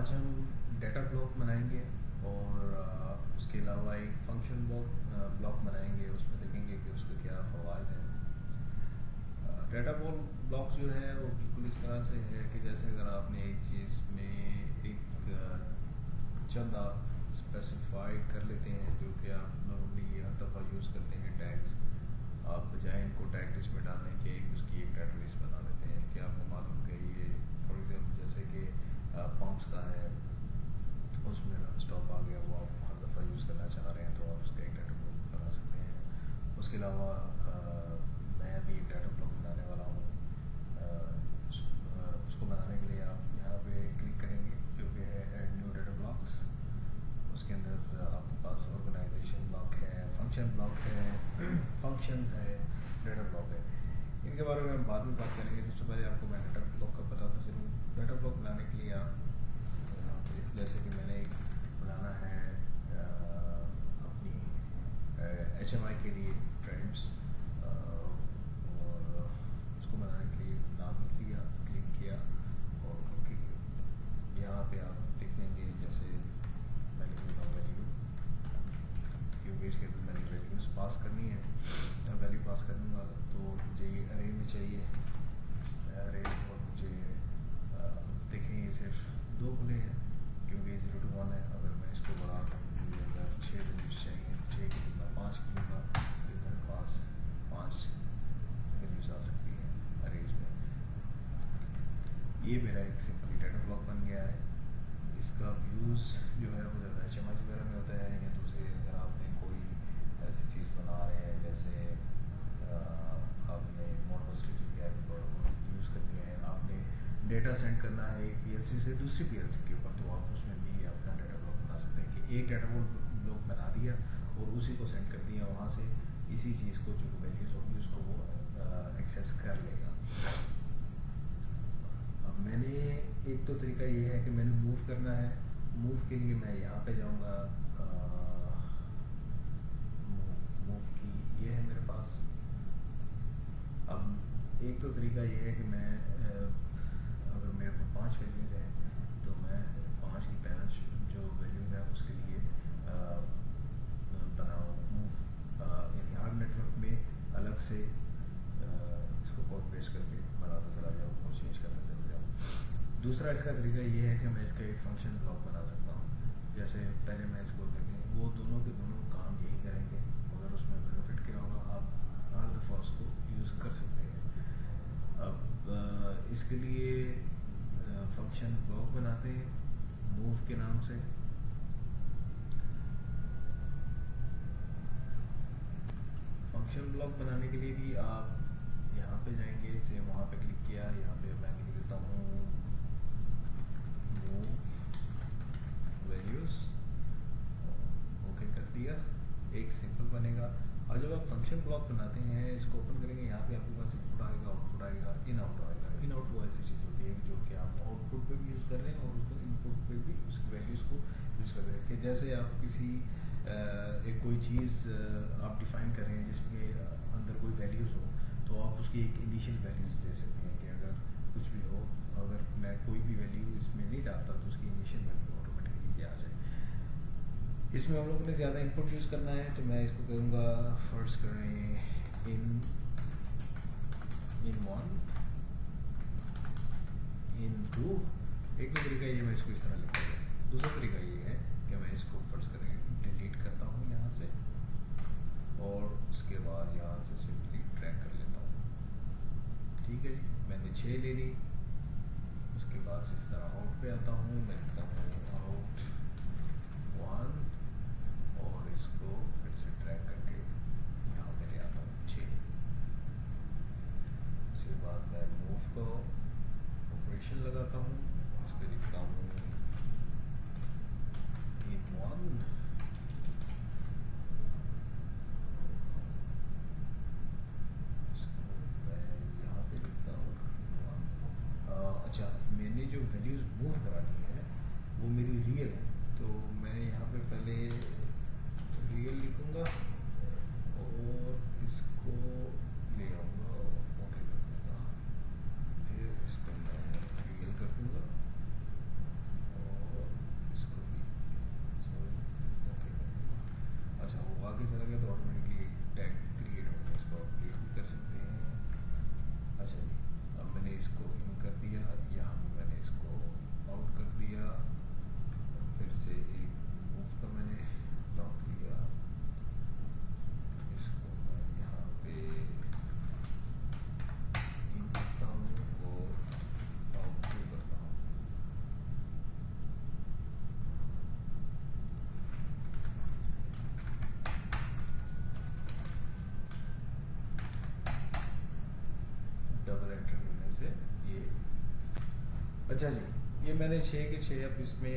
आज हम data block बनाएंगे और उसके अलावा एक फंक्शन ब्लॉक बनाएंगे। उसमें देखेंगे कि उसके क्या फ़वाइद हैं। डाटा ब्लॉक जो है वो बिल्कुल इस तरह से है कि जैसे अगर आपने एक चीज़ में एक चंद आप स्पेसिफाइड कर लेते हैं जो कि आप नॉर्मली हर दफ़ा यूज़ करते हैं टैग्स, आप बजाय इनको टैग लिस्ट में डालने के उसकी एक डाटा लिस्ट बना लेते हैं कि आपको मालूम कि ये फॉर एग्जाम्पल जैसे कि पंप्स का है, उसमें रन स्टॉप आ गया, वो आप हर दफ़ा यूज़ करना चाह रहे हैं तो आप उसका एक डाटा ब्लॉक बना सकते हैं। उसके अलावा मैं अभी एक डाटा ब्लॉक बनाने वाला हूँ। उसको बनाने के लिए आप यहाँ पे क्लिक करेंगे जो कि है ऐड न्यू डाटा ब्लॉक्स। उसके अंदर आपके पास ऑर्गेनाइजेशन ब्लॉक है, फंक्शन ब्लॉक है, फंक्शन है, डाटा ब्लॉक है। इनके बारे में हम बाद में बात करेंगे। सबसे पहले आपको मैं डाटा ब्लॉक का बताता चलूँ। डाटा ब्लॉक बनाने के लिए आप यहाँ पे जैसे कि मैंने एक बनाना है अपनी HMI के लिए ट्रेंड्स, और उसको बनाने के लिए नाम लिख दिया, क्लिक किया और ओके। यहाँ पे आप लिख देंगे जैसे मैं लिख देता हूँ वैल्यू, क्योंकि इसके अंदर मैंने वैल्यूज़ पास करनी है। वैल्यू पास करूँगा तो मुझे ये अरे में चाहिए अरे, और मुझे देखें ये सिर्फ 2 खुले हैं क्योंकि 0 to 1 है। अगर मैं इसको बढ़ा दूँ, मुझे अगर 6 वैल्यूज़ चाहिए, 6 के लिए मैं 5 लूँगा तो मेरे पास 5 वैल्यूज़ आ सकती हैं अरेज में। ये मेरा एक सिंपल डाटा ब्लॉक बन गया है। इसका यूज़ जो है वो ज़्यादा HMI वगैरह में होता है, या दूसरे अगर आपने कोई ऐसी चीज़ बना रहे हैं जैसे आपने Modbus TCP IP protocol use करनी है, आपने डेटा सेंड करना है एक PLC से दूसरी PLC के ऊपर, तो आप उसमें भी अपना डाटा ब्लॉक बना सकते हैं कि एक डाटा ब्लॉक बना दिया और उसी को सेंड कर दिया, वहाँ से इसी चीज़ को जो वैल्यूज़ होगी उसको वो एक्सेस कर लेगा। अब मैंने एक तो तरीका ये है कि मैंने मूव करना है। मूव के लिए मैं यहाँ पे जाऊँगा, मूव की ये है मेरे पास। अब एक तो तरीका ये है कि मैं अगर मेरे को 5 वैल्यूज़ हैं तो मैं 5 की पहला जो वैल्यूज़ है उसके लिए बनाऊँ मूव, यानी हर नेटवर्क में अलग से इसको कॉपी पेस्ट करके बनाता चला जाऊँ और चेंज करता चला जाऊँ। दूसरा इसका तरीका ये है कि मैं इसका एक फंक्शन ब्लॉक बना सकता हूँ। जैसे पहले मैं इसको देखें, वो दोनों के दोनों काम यही करेंगे, अगर उसमें बेनिफिट क्या होगा आप हर दफ़ा उसको यूज़ कर सकते हैं। अब इसके लिए फंक्शन ब्लॉक बनाते हैं मूव के नाम से। फंक्शन ब्लॉक बनाने के लिए भी आप यहाँ पे जाएंगे, से वहाँ पे क्लिक किया, यहाँ पे मैं लिख देता हूँ मूव वैल्यूज़, ओके कर दिया। एक सिंपल बनेगा। और जब आप फंक्शन ब्लॉक बनाते हैं, इसको ओपन करेंगे, यहाँ पे आपके पास इनपुट आएगा, आउटपुट आएगा, इन आउट आएगा। इन आउट वो ऐसी चीज़ होती है जो कि आप आउटपुट पे भी यूज़ कर रहे हैं और उसको इनपुट पे भी उसकी वैल्यूज़ को यूज़ कर रहे हैं। कि जैसे आप किसी एक कोई चीज़ आप डिफ़ाइन कर रहे हैं जिसमें अंदर कोई वैल्यूज़ हो, तो आप उसकी एक इनिशियल वैल्यूज़ दे सकते हैं कि अगर कुछ भी हो, अगर मैं कोई भी वैल्यू इसमें नहीं डालता तो उसकी इनिशियल वैल्यू ऑटोमेटिकली आ जाए। इसमें हम लोगों ने ज़्यादा इनपुट यूज़ करना है तो मैं इसको करूँगा फर्स्ट करें इन 1, इन 2। एक तो तरीका ये मैं इसको इस तरह लिखता हूँ। दूसरा तरीका ये है कि मैं इसको फर्स्ट करें डिलीट करता हूँ यहाँ से, और उसके बाद यहाँ से सिंपली ड्रैग कर लेता हूँ। ठीक है जी, मैंने 6 ले ली। उसके बाद से इस तरह आउट पे आता हूँ, मैं लिखता हूँ आउट 1 और इसको फिर से ड्रैग करके यहाँ पे ले आता हूँ 6। उसके बाद मैं मूव को ऑपरेशन लगाता हूँ, इस पर लिखता हूँ इन 1, इसको मैं यहाँ पे लिखता हूँ 1। अच्छा, मैंने जो वैल्यूज़ मूव करानी है अच्छा जी, ये मैंने 6 के 6 अब इसमें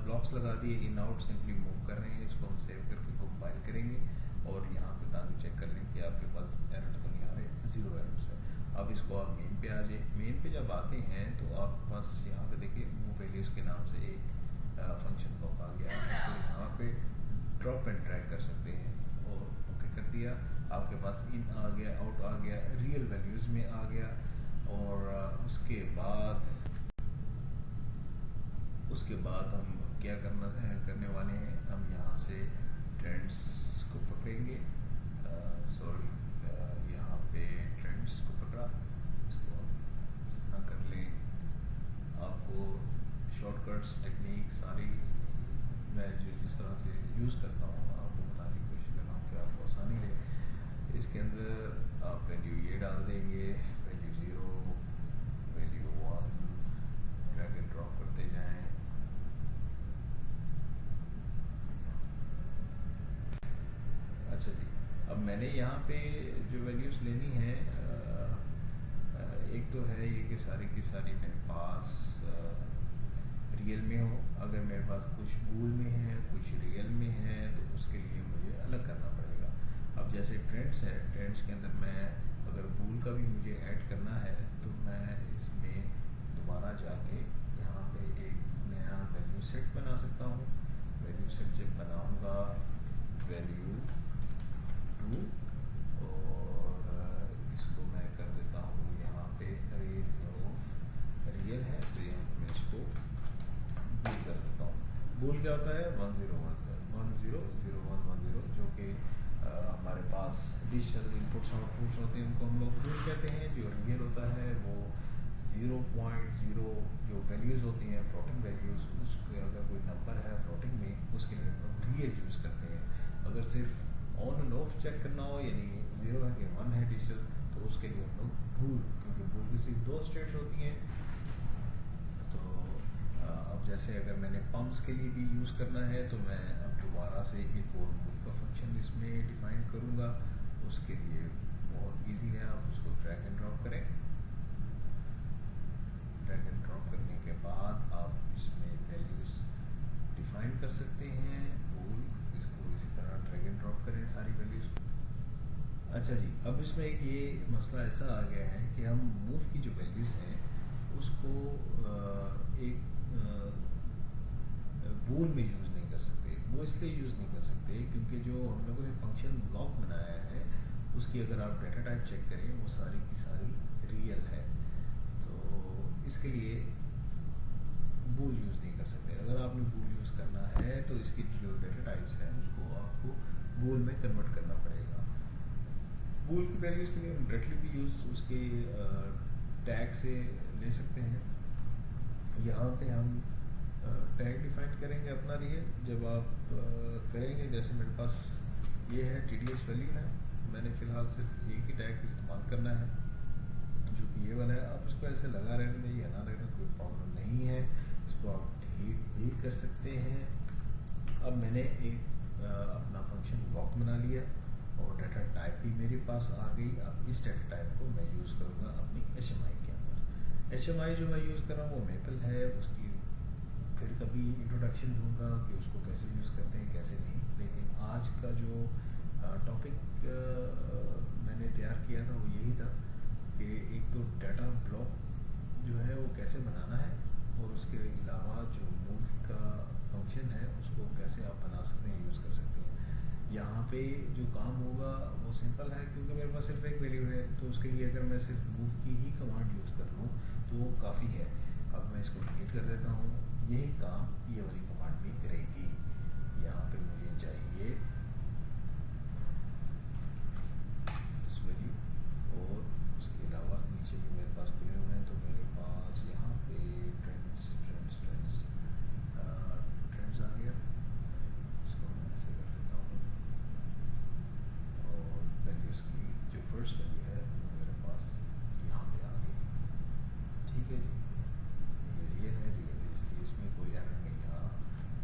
ब्लॉक्स लगा दिए, इन आउट सिंपली मूव कर रहे हैं। इसको हम सेव करके कंपाइल करेंगे और यहाँ पे ताकि चेक कर लें कि आपके पास एरर्स तो नहीं आ रहे, ज़ीरो एरर्स है। अब इसको आप मेन पे आ जाए। मेन पे जब आते हैं तो आपके पास यहाँ पे देखिए मूव वैल्यूज़ के नाम से एक फंक्शन ब्लॉक आ गया है, तो यहाँ पे ड्रॉप एंड ड्रैग कर सकते हैं और ओके कर दिया। आपके पास इन आ गया, आउट आ गया, रियल वैल्यूज़ में आ गया। और उसके बाद हम क्या करने वाले हैं, हम यहाँ से ट्रेंड्स को पकड़ेंगे। सॉरी, यहाँ पे ट्रेंड्स को पकड़ा, इसको हम ना कर लें। आपको शॉर्टकट्स टेक्निक सारी मैं जिस तरह से यूज़ करता हूँ आपको बताने की कोशिश कर रहा हूँ कि आपको आसानी रहे। इसके अंदर आप वैल्यू ये डाल देंगे, value 0, value 1, drag and drop करते जाएं। अच्छा जी, अब मैंने यहाँ पे जो वैल्यूज़ लेनी है, एक तो है ये कि सारी की सारी मेरे पास रियल में हो। अगर मेरे पास कुछ बूल में है, कुछ रियल में है, तो उसके लिए मुझे अलग करना पड़ेगा। अब जैसे ट्रेंड्स है, ट्रेंड्स के अंदर मैं अगर बूल का भी मुझे ऐड करना है तो मैं इसमें दोबारा जाके यहाँ पे एक नया वैल्यू सेट बना सकता हूँ। वैल्यू सेट जब बनाऊँगा, वैल्यू 2, और इसको मैं कर देता हूँ यहाँ पे रेंज ऑफ रियल है, तो यहाँ पे मैं इसको बूल कर देता हूँ। बूल क्या होता है? 10 जो कि हमारे पास डिजिटल इनपुट्स और आउटपुट्स होते हैं, उनको हम लोग बूल कहते हैं। जो रियल होता है वो 0.0 जो वैल्यूज़ होती हैं, फ्लोटिंग वैल्यूज़, उसके अगर कोई नंबर है फ्लोटिंग में, उसके लिए हम लोग रियल यूज़ करते हैं। अगर सिर्फ ऑन एंड ऑफ चेक करना हो, यानी 0 है कि 1 है डिजिटल, तो उसके लिए हम लोग बूल, क्योंकि बूल की सिर्फ 2 स्टेट्स होती हैं। तो अब जैसे अगर मैंने पम्प्स के लिए भी यूज़ करना है तो मैं अब दोबारा से एक और मूव का फंक्शन इसमें डिफाइन करूँगा। उसके लिए बहुत इजी है, आप उसको ड्रैग एंड ड्रॉप करें। ड्रैग एंड ड्रॉप करने के बाद आप इसमें वैल्यूज़ डिफाइन कर सकते हैं। बूल, इसको इसी तरह ड्रैग एंड ड्रॉप करें सारी वैल्यूज़। अच्छा जी, अब इसमें एक ये मसला ऐसा आ गया है कि हम मूव की जो वैल्यूज़ हैं उसको एक बूल में यूज़ नहीं कर सकते। वो इसलिए यूज़ नहीं कर सकते क्योंकि जो हम लोगों ने फंक्शन ब्लॉक बनाया है उसकी अगर आप डाटा टाइप चेक करें वो सारी की सारी रियल है, तो इसके लिए बूल यूज़ नहीं कर सकते। अगर आपने बूल यूज़ करना है तो इसकी जो डाटा टाइप्स हैं उसको आपको बूल में कन्वर्ट करना पड़ेगा। बूल की वैल्यूज़ के लिए हम डायरेक्टली भी यूज़ उसके टैग से ले सकते हैं। यहाँ पे हम टैग डिफाइन करेंगे अपना रियल। जब आप करेंगे, जैसे मेरे पास ये है TDS वैल्यू है, मैंने फ़िलहाल सिर्फ एक ही टैग इस्तेमाल करना है जो कि ये वाला है। आप इसको ऐसे लगा रहने दें या ना रहने, कोई प्रॉब्लम नहीं है। इसको आप डिलीट भी कर सकते हैं। अब मैंने एक अपना फंक्शन ब्लॉक बना लिया और डाटा टाइप भी मेरे पास आ गई। अब इस डाटा टाइप को मैं यूज़ करूँगा अपनी HMI के अंदर। HMI जो मैं यूज़ कर रहा हूँ वो मेपल है, उसकी फिर कभी इंट्रोडक्शन दूंगा कि उसको कैसे यूज़ करते हैं कैसे नहीं। लेकिन आज का जो टॉपिक मैंने तैयार किया था वो यही था कि एक तो डाटा ब्लॉक जो है वो कैसे बनाना है और उसके अलावा जो मूव का फंक्शन है उसको कैसे आप बना सकते हैं, यूज़ कर सकते हैं। यहाँ पे जो काम होगा वो सिंपल है क्योंकि मेरे पास सिर्फ एक वैल्यू है, तो उसके लिए अगर मैं सिर्फ मूव की ही कमांड यूज़ कर लूँ तो वो काफ़ी है। अब मैं इसको डिलीट कर देता हूँ। यही काम ये वाली कमांड भी करेगी। यहाँ पे मुझे चाहिए इस वैल्यू और उसके अलावा नीचे भी मेरे पास खुले हुए हैं, तो मेरे पास यहाँ पे ट्रेंड्स आ गया। इसको मैं ऐसे कर लेता हूँ और वैल्यूज़ की जो फर्स्ट वैल्यू है वो मेरे पास यहाँ पे आ गई। ठीक है जी, ये रियल है, इसलिए इसमें कोई एरर नहीं था।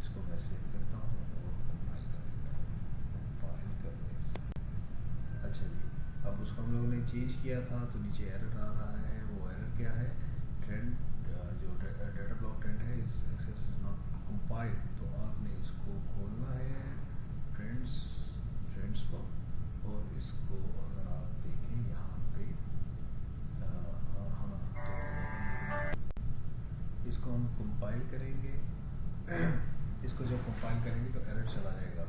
इसको मैं सेव करता हूँ और कंपाइल कर देता हूँ। कंपाइल करने से अच्छा जी, अब उसको हम लोगों ने चेंज किया था तो नीचे एरर आ रहा है। वो एरर क्या है? ट्रेंड जो data this access is not compiled, तो आपने इसको खोलना है ट्रेंड्स को, और इसको अगर आप देखें यहाँ पे हाँ, तो इसको हम कंपाइल करेंगे। इसको जब कंपाइल करेंगे तो एरर चला जाएगा,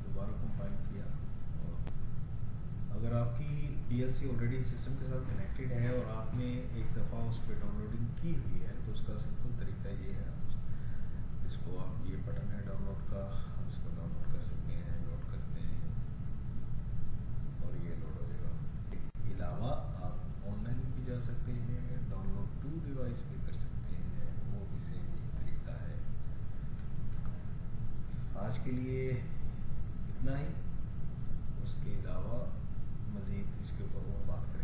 दोबारा कंपाइल किया। और अगर आपकी पीएलसी ऑलरेडी सिस्टम के साथ कनेक्टेड है और आपने एक दफ़ा उस पर डाउनलोडिंग की हुई है, तो उसका सिंपल तरीका ये है, इसको आप, ये बटन है डाउनलोड का, इसको डाउनलोड कर सकते हैं, लोड करते हैं और ये लोड हो जाएगा। अलावा आप ऑनलाइन भी जा सकते हैं, डाउनलोड टू डिवाइस भी कर सकते हैं, वो भी सेम यही तरीका है। आज के लिए इतना ही, उसके अलावा मज़ीद इसके ऊपर और बात करें।